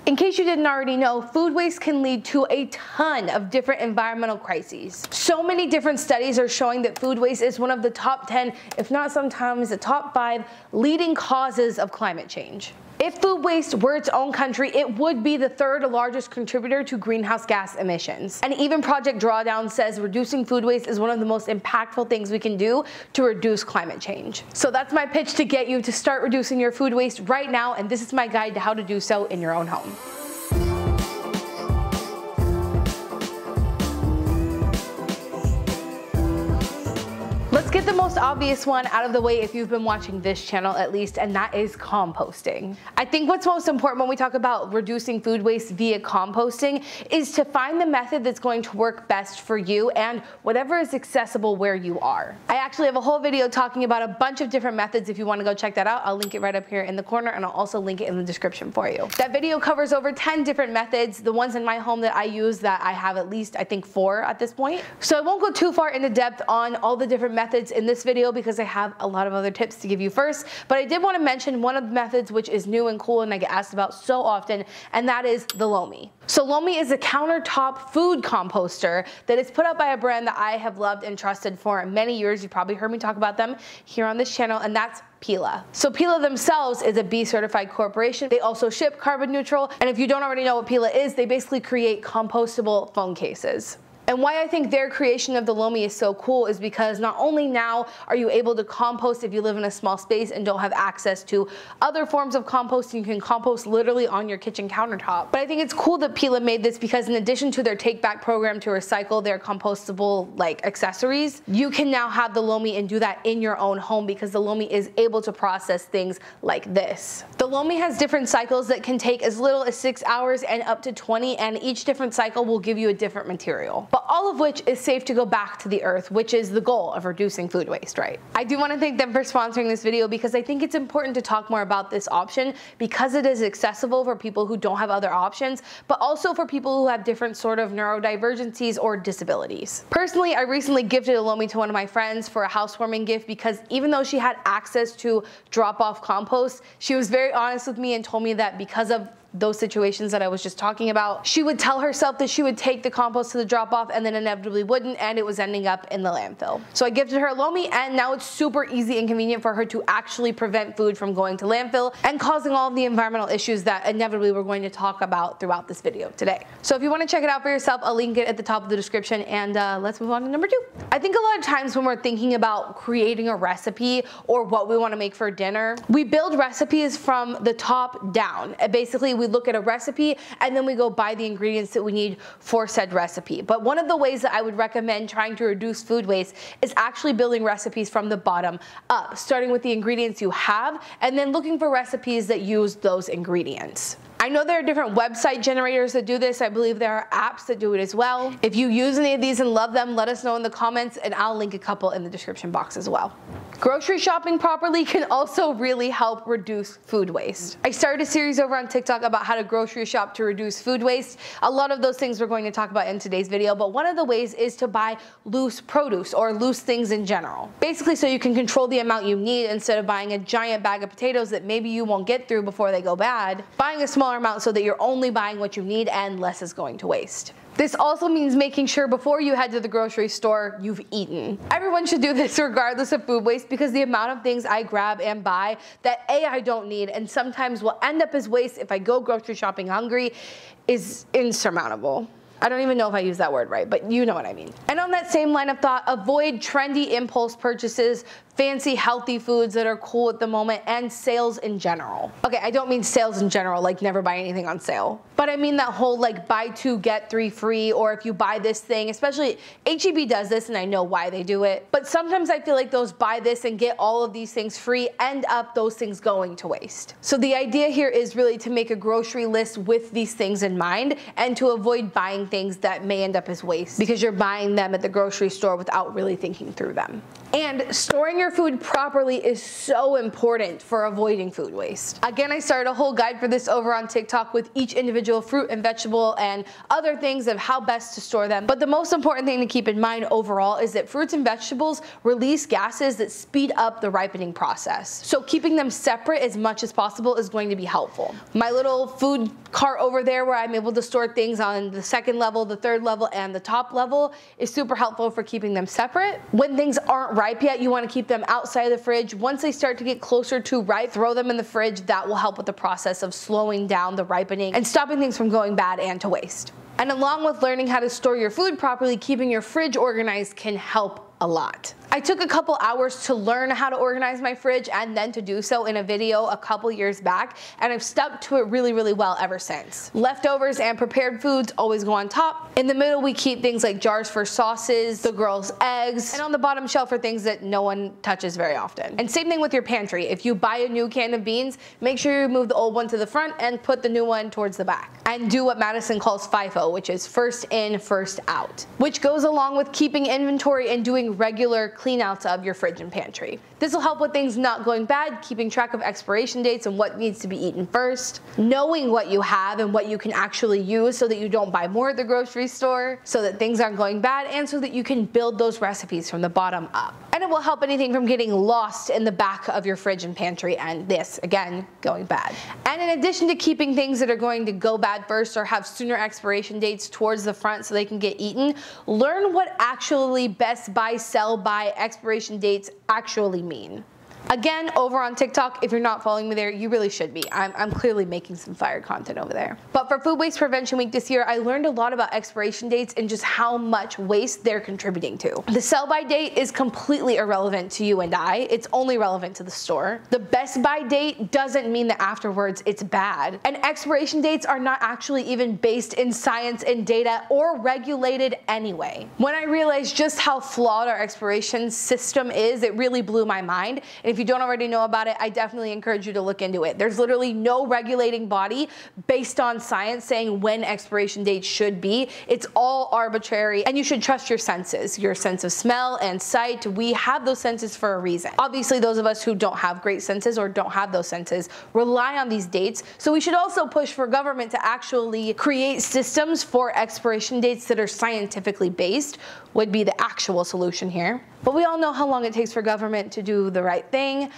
In case you didn't already know, food waste can lead to a ton of different environmental crises. So many different studies are showing that food waste is one of the top 10, if not sometimes the top 5, leading causes of climate change. If food waste were its own country, it would be the 3rd largest contributor to greenhouse gas emissions. And even Project Drawdown says reducing food waste is one of the most impactful things we can do to reduce climate change. So that's my pitch to get you to start reducing your food waste right now, and this is my guide to how to do so in your own home. Let's get the most obvious one out of the way if you've been watching this channel at least, and that is composting. I think what's most important when we talk about reducing food waste via composting is to find the method that's going to work best for you and whatever is accessible where you are. I actually have a whole video talking about a bunch of different methods. If you want to go check that out, I'll link it right up here in the corner, and I'll also link it in the description for you. That video covers over 10 different methods. The ones in my home that I use, that I have at least I think 4 at this point. So I won't go too far into depth on all the different methods in this video because I have a lot of other tips to give you first, but I did want to mention one of the methods which is new and cool and I get asked about so often, and that is the Lomi. So Lomi is a countertop food composter that is put out by a brand that I have loved and trusted for many years. You've probably heard me talk about them here on this channel, and that's Pila. So Pila themselves is a B certified corporation. They also ship carbon neutral, and if you don't already know what Pila is, they basically create compostable phone cases. And why I think their creation of the Lomi is so cool is because not only now are you able to compost if you live in a small space and don't have access to other forms of composting, you can compost literally on your kitchen countertop. But I think it's cool that Pila made this because in addition to their take back program to recycle their compostable accessories, you can now have the Lomi and do that in your own home because the Lomi is able to process things like this. The Lomi has different cycles that can take as little as 6 hours and up to 20, and each different cycle will give you a different material. But all of which is safe to go back to the earth, which is the goal of reducing food waste, right? I do want to thank them for sponsoring this video because I think it's important to talk more about this option because it is accessible for people who don't have other options, but also for people who have different sort of neurodivergencies or disabilities. Personally, I recently gifted a Lomi to one of my friends for a housewarming gift because even though she had access to drop off compost, she was very honest with me and told me that because of those situations that I was just talking about, she would tell herself that she would take the compost to the drop-off and then inevitably wouldn't, and it was ending up in the landfill. So I gifted her a Lomi, and now it's super easy and convenient for her to actually prevent food from going to landfill and causing all of the environmental issues that inevitably we're going to talk about throughout this video today. So if you want to check it out for yourself, I'll link it at the top of the description, and let's move on to number 2. I think a lot of times when we're thinking about creating a recipe or what we want to make for dinner, we build recipes from the top down. Basically, we look at a recipe and then we go buy the ingredients that we need for said recipe. But one of the ways that I would recommend trying to reduce food waste is actually building recipes from the bottom up, starting with the ingredients you have and then looking for recipes that use those ingredients. I know there are different website generators that do this. I believe there are apps that do it as well. If you use any of these and love them, let us know in the comments, and I'll link a couple in the description box as well. Grocery shopping properly can also really help reduce food waste. I started a series over on TikTok about how to grocery shop to reduce food waste. A lot of those things we're going to talk about in today's video, but one of the ways is to buy loose produce or loose things in general. Basically so you can control the amount you need instead of buying a giant bag of potatoes that maybe you won't get through before they go bad, buying a smaller amount so that you're only buying what you need and less is going to waste. This also means making sure before you head to the grocery store, you've eaten. Everyone should do this regardless of food waste because the amount of things I grab and buy that I don't need and sometimes will end up as waste if I go grocery shopping hungry is insurmountable. I don't even know if I use that word right, but you know what I mean. And on that same line of thought, avoid trendy impulse purchases, fancy healthy foods that are cool at the moment, and sales in general. Okay, I don't mean sales in general, like never buy anything on sale. But I mean that whole buy 2 get 3 free, or if you buy this thing, especially H-E-B does this and I know why they do it. But sometimes I feel like those buy this and get all of these things free end up those things going to waste. So the idea here is really to make a grocery list with these things in mind and to avoid buying things that may end up as waste because you're buying them at the grocery store without really thinking through them. And storing your your food properly is so important for avoiding food waste. Again, I started a whole guide for this over on TikTok with each individual fruit and vegetable and other things of how best to store them. But the most important thing to keep in mind overall is that fruits and vegetables release gases that speed up the ripening process. So keeping them separate as much as possible is going to be helpful. My little food cart over there where I'm able to store things on the second level, the third level, and the top level is super helpful for keeping them separate. When things aren't ripe yet, you want to keep them outside of the fridge. Once they start to get closer to ripe, throw them in the fridge. That will help with the process of slowing down the ripening and stopping things from going bad and to waste. And along with learning how to store your food properly, keeping your fridge organized can help a lot. I took a couple hours to learn how to organize my fridge and then to do so in a video a couple years back, and I've stuck to it really well ever since. Leftovers and prepared foods always go on top. In the middle we keep things like jars for sauces, the girls' eggs, and on the bottom shelf are things that no one touches very often. And same thing with your pantry. If you buy a new can of beans, make sure you move the old one to the front and put the new one towards the back. And do what Madison calls FIFO, which is first in, first out, which goes along with keeping inventory and doing regular cleanouts of your fridge and pantry. This will help with things not going bad, keeping track of expiration dates and what needs to be eaten first, knowing what you have and what you can actually use so that you don't buy more at the grocery store, so that things aren't going bad, and so that you can build those recipes from the bottom up. And it will help anything from getting lost in the back of your fridge and pantry and this, again, going bad. And in addition to keeping things that are going to go bad first or have sooner expiration dates towards the front so they can get eaten, learn what actually best buy, sell by expiration dates actually mean. Again, over on TikTok, if you're not following me there, you really should be. I'm clearly making some fire content over there. But for Food Waste Prevention Week this year, I learned a lot about expiration dates and just how much waste they're contributing to. The sell-by date is completely irrelevant to you and I. It's only relevant to the store. The best-by date doesn't mean that afterwards it's bad. And expiration dates are not actually even based in science and data or regulated anyway. When I realized just how flawed our expiration system is, it really blew my mind. And if you don't already know about it, I definitely encourage you to look into it. There's literally no regulating body based on science saying when expiration dates should be. It's all arbitrary, and you should trust your senses, your sense of smell and sight. We have those senses for a reason. Obviously, those of us who don't have great senses or don't have those senses rely on these dates, so we should also push for government to actually create systems for expiration dates that are scientifically based, would be the actual solution here. But we all know how long it takes for government to do the right thing.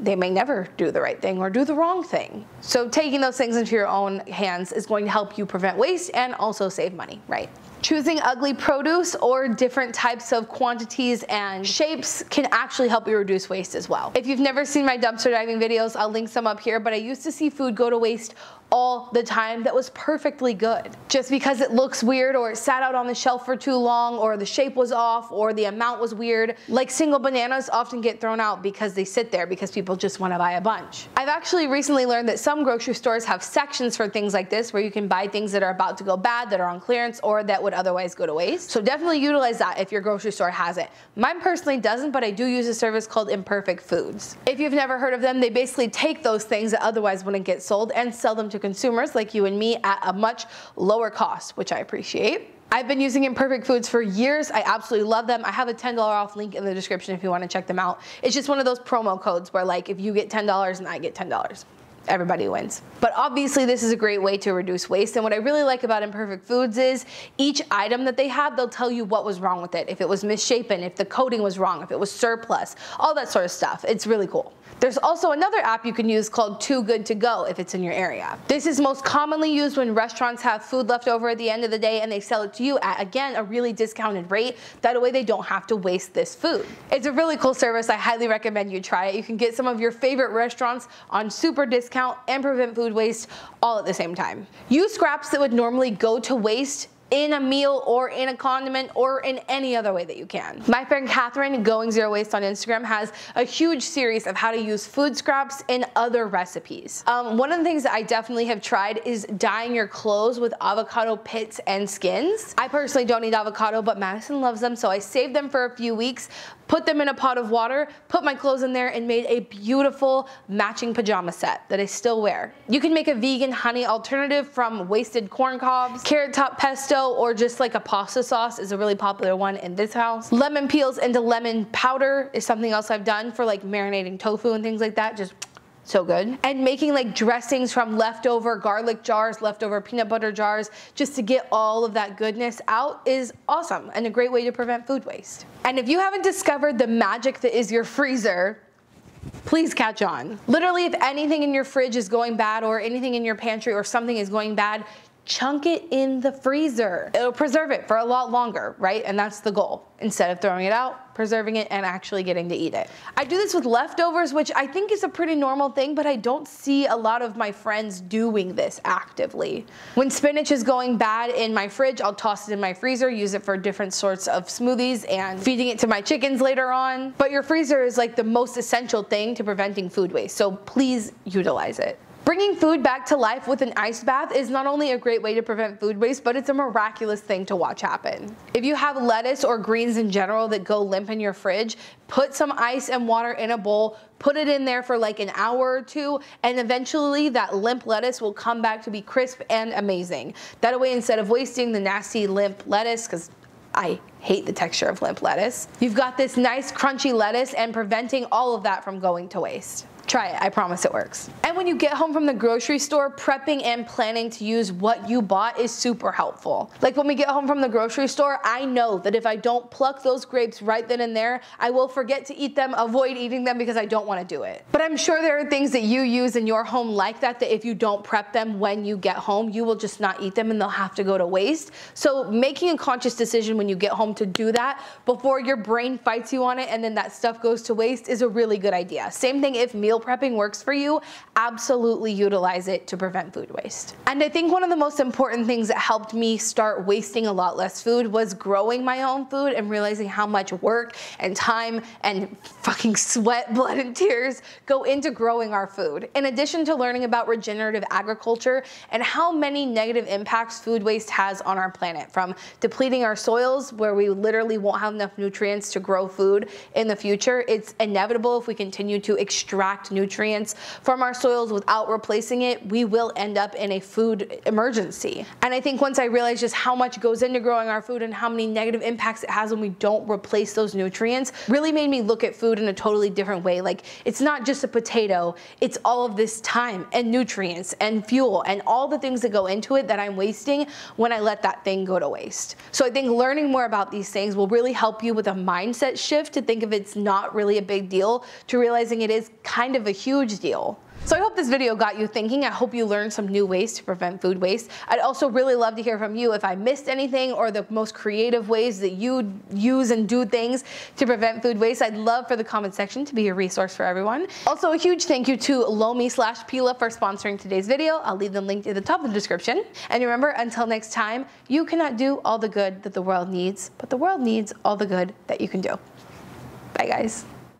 They may never do the right thing or do the wrong thing. So taking those things into your own hands is going to help you prevent waste and also save money, right? Choosing ugly produce or different types of quantities and shapes can actually help you reduce waste as well. If you've never seen my dumpster diving videos, I'll link some up here, but I used to see food go to waste all the time that was perfectly good. Just because it looks weird or it sat out on the shelf for too long or the shape was off or the amount was weird. Like single bananas often get thrown out because they sit there because people just want to buy a bunch. I've actually recently learned that some grocery stores have sections for things like this where you can buy things that are about to go bad, that are on clearance, or that would otherwise go to waste. So definitely utilize that if your grocery store has it. Mine personally doesn't, but I do use a service called Imperfect Foods. If you've never heard of them, they basically take those things that otherwise wouldn't get sold and sell them to consumers like you and me at a much lower cost, which I appreciate. I've been using Imperfect Foods for years. I absolutely love them. I have a $10 off link in the description if you want to check them out. It's just one of those promo codes where like if you get $10 and I get $10. Everybody wins. But obviously this is a great way to reduce waste, and what I really like about Imperfect Foods is each item that they have, they'll tell you what was wrong with it, if it was misshapen, if the coating was wrong, if it was surplus, all that sort of stuff. It's really cool. There's also another app you can use called Too Good To Go if it's in your area. This is most commonly used when restaurants have food left over at the end of the day and they sell it to you at, again, a really discounted rate. That way they don't have to waste this food. It's a really cool service. I highly recommend you try it. You can get some of your favorite restaurants on super discount and prevent food waste all at the same time. Use scraps that would normally go to waste in a meal or in a condiment or in any other way that you can. My friend Catherine, Going Zero Waste on Instagram, has a huge series of how to use food scraps in other recipes. One of the things that I definitely have tried is dyeing your clothes with avocado pits and skins. I personally don't eat avocado, but Madison loves them, so I saved them for a few weeks. put them in a pot of water, put my clothes in there, and made a beautiful matching pajama set that I still wear. You can make a vegan honey alternative from wasted corn cobs. Carrot top pesto or just like a pasta sauce is a really popular one in this house. Lemon peels into lemon powder is something else I've done for like marinating tofu and things like that. Just so good. And making like dressings from leftover garlic jars, leftover peanut butter jars, just to get all of that goodness out is awesome and a great way to prevent food waste. And if you haven't discovered the magic that is your freezer, please catch on. Literally, if anything in your fridge is going bad or anything in your pantry or something is going bad, chunk it in the freezer. It'll preserve it for a lot longer, right? And that's the goal. Instead of throwing it out, preserving it and actually getting to eat it. I do this with leftovers, which I think is a pretty normal thing, but I don't see a lot of my friends doing this actively. When spinach is going bad in my fridge, I'll toss it in my freezer, use it for different sorts of smoothies and feeding it to my chickens later on. But your freezer is like the most essential thing to preventing food waste, so please utilize it. Bringing food back to life with an ice bath is not only a great way to prevent food waste, but it's a miraculous thing to watch happen. If you have lettuce or greens in general that go limp in your fridge, put some ice and water in a bowl, put it in there for like an hour or two, and eventually that limp lettuce will come back to be crisp and amazing. That way, instead of wasting the nasty limp lettuce, because I hate the texture of limp lettuce, you've got this nice crunchy lettuce and preventing all of that from going to waste. Try it, I promise it works. And when you get home from the grocery store, prepping and planning to use what you bought is super helpful. Like when we get home from the grocery store, I know that if I don't pluck those grapes right then and there, I will forget to eat them, avoid eating them because I don't want to do it. But I'm sure there are things that you use in your home like that, that if you don't prep them when you get home, you will just not eat them and they'll have to go to waste. So making a conscious decision when you get home to do that before your brain fights you on it and then that stuff goes to waste is a really good idea. Same thing if meal prepping works for you, absolutely utilize it to prevent food waste. And I think one of the most important things that helped me start wasting a lot less food was growing my own food and realizing how much work and time and fucking sweat, blood, and tears go into growing our food. In addition to learning about regenerative agriculture and how many negative impacts food waste has on our planet, from depleting our soils where we literally won't have enough nutrients to grow food in the future, it's inevitable if we continue to extract nutrients from our soils without replacing it, we will end up in a food emergency. And I think once I realized just how much goes into growing our food and how many negative impacts it has when we don't replace those nutrients, really made me look at food in a totally different way. Like, it's not just a potato, it's all of this time and nutrients and fuel and all the things that go into it that I'm wasting when I let that thing go to waste. So I think learning more about these things will really help you with a mindset shift to think of it's not really a big deal to realizing it is kind of a huge deal. So I hope this video got you thinking. I hope you learned some new ways to prevent food waste. I'd also really love to hear from you if I missed anything or the most creative ways that you use and do things to prevent food waste. I'd love for the comment section to be a resource for everyone. Also, a huge thank you to Lomi/Pila for sponsoring today's video. I'll leave them linked at the top of the description. And remember, until next time, you cannot do all the good that the world needs, but the world needs all the good that you can do. Bye, guys.